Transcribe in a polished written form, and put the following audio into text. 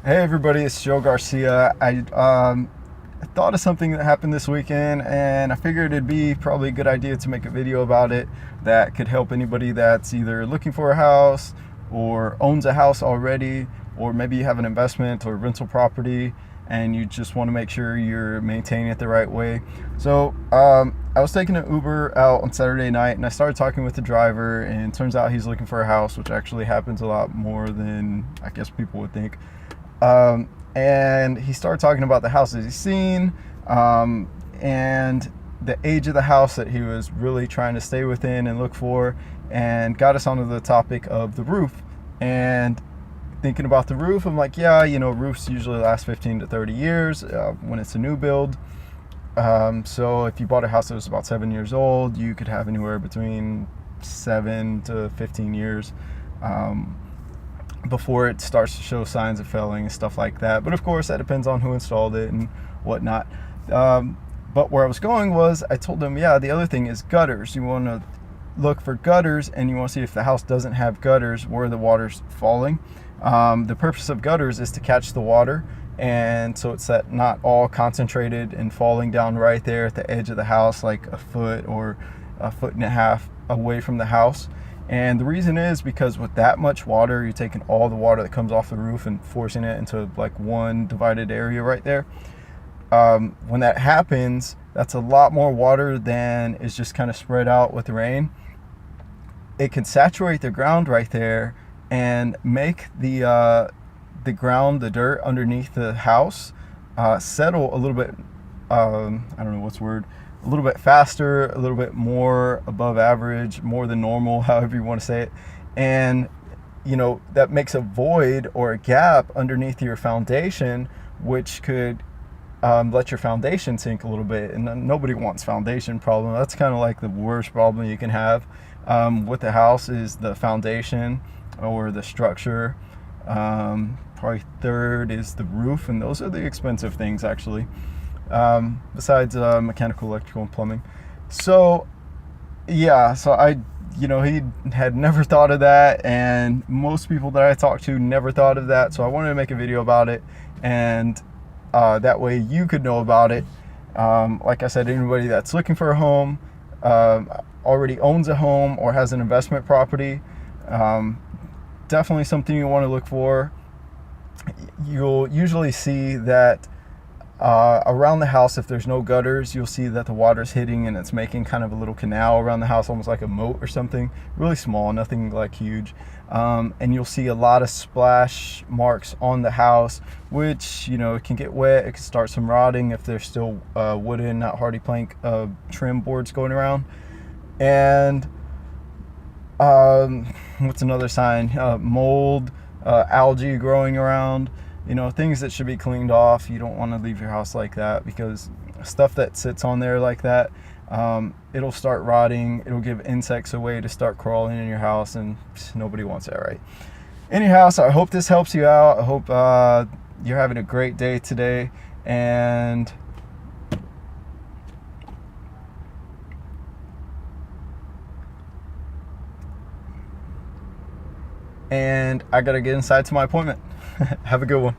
Hey everybody, it's Joe Garcia. I thought of something that happened this weekend, and I figured it'd be probably a good idea to make a video about it that could help anybody that's either looking for a house or owns a house already, or maybe you have an investment or rental property and you just want to make sure you're maintaining it the right way. So I was taking an Uber out on Saturday night, and I started talking with the driver, and it turns out he's looking for a house, which actually happens a lot more than I guess people would think. And he started talking about the houses he's seen, and the age of the house that he was really trying to stay within and look for, and got us onto the topic of the roof. And thinking about the roof, I'm like, yeah, roofs usually last 15 to 30 years when it's a new build. So if you bought a house that was about 7 years old, you could have anywhere between 7 to 15 years before it starts to show signs of failing and stuff like that. But of course, that depends on who installed it and whatnot. But where I was going was, I told them, yeah, the other thing is gutters. You want to look for gutters, and you want to see if the house doesn't have gutters where the water's falling. The purpose of gutters is to catch the water, and so it's that not all concentrated and falling down right there at the edge of the house, like a foot or a foot and a half away from the house. And the reason is because with that much water, you're taking all the water that comes off the roof and forcing it into like one divided area right there. When that happens, that's a lot more water than is just kind of spread out with the rain. It can saturate the ground right there and make the ground, the dirt underneath the house, settle a little bit. I don't know what's the word. A little bit faster, a little bit more above average, more than normal, however you want to say it. And that makes a void or a gap underneath your foundation, which could let your foundation sink a little bit. And nobody wants foundation problem. That's kind of like the worst problem you can have with the house, is the foundation or the structure. Probably third is the roof, and those are the expensive things actually. Besides mechanical, electrical, and plumbing. So yeah, so he had never thought of that, and most people that I talked to never thought of that. So I wanted to make a video about it, and that way you could know about it. Like I said, anybody that's looking for a home, already owns a home or has an investment property, definitely something you want to look for. You'll usually see that around the house, if there's no gutters, you'll see that the water's hitting and it's making kind of a little canal around the house, almost like a moat or something. Really small, nothing like huge. And you'll see a lot of splash marks on the house, which, it can get wet. It can start some rotting if there's still wooden, not hardy plank trim boards going around. And what's another sign? Mold, algae growing around. Things that should be cleaned off. You don't want to leave your house like that, because stuff that sits on there like that, it'll start rotting. It'll give insects a way to start crawling in your house, and nobody wants that, right? Anyhow, so I hope this helps you out. I hope you're having a great day today, and I gotta get inside to my appointment. Have a good one.